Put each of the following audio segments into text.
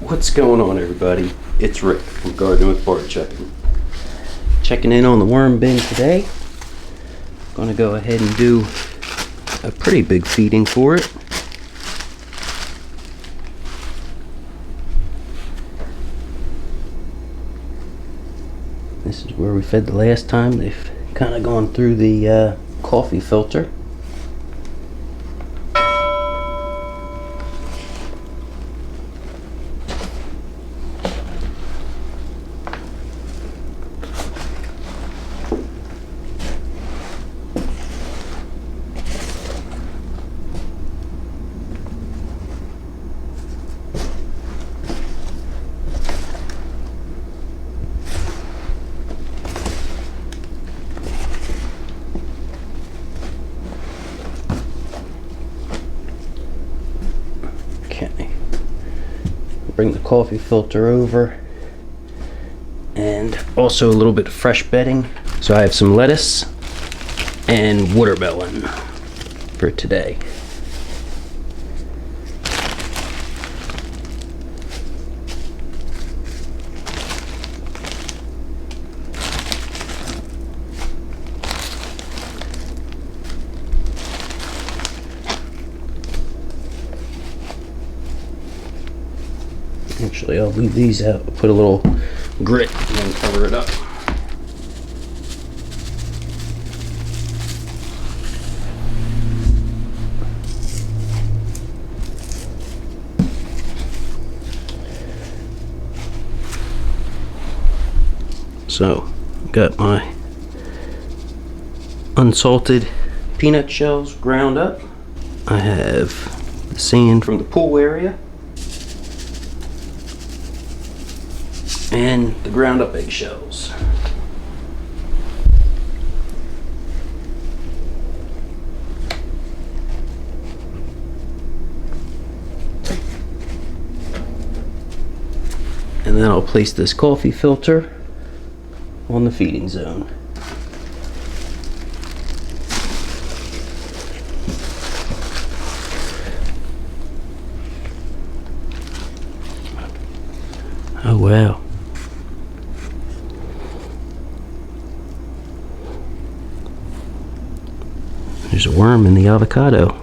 What's going on, everybody? It's Rick from Gardening with Barchuckin. Checking in on the worm bin today. Gonna go ahead and do a pretty big feeding for it. This is where we fed the last time. They've kind of gone through the coffee filter. Okay, bring the coffee filter over, and also a little bit of fresh bedding. So I have some lettuce and watermelon for today. Actually, I'll leave these out, put a little grit and then cover it up. So, got my unsalted peanut shells ground up. I have the sand from the pool area. And the ground up eggshells. And then I'll place this coffee filter on the feeding zone. Oh wow. There's a worm in the avocado.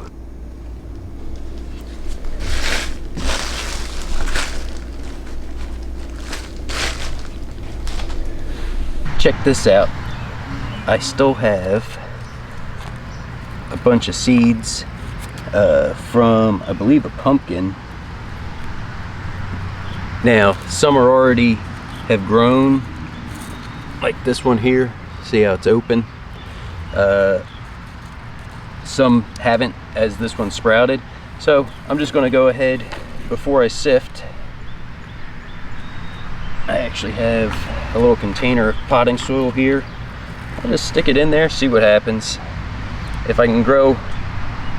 Check this out. I still have a bunch of seeds from, I believe, a pumpkin. Now, some are already have grown, like this one here. See how it's open? Some haven't, as this one sprouted. So I'm just going to go ahead, before I sift, I actually have a little container of potting soil here. I'll just stick it in there, see what happens. If I can grow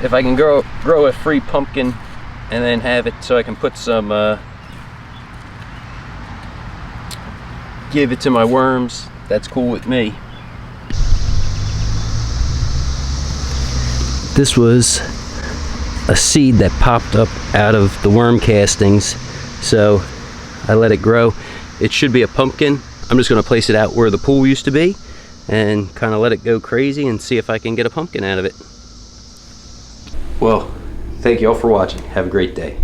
a free pumpkin and then have it so I can put some give it to my worms, that's cool with me. This was a seed that popped up out of the worm castings, so I let it grow. It should be a pumpkin. I'm just going to place it out where the pool used to be and kind of let it go crazy and see if I can get a pumpkin out of it. Well, thank you all for watching. Have a great day.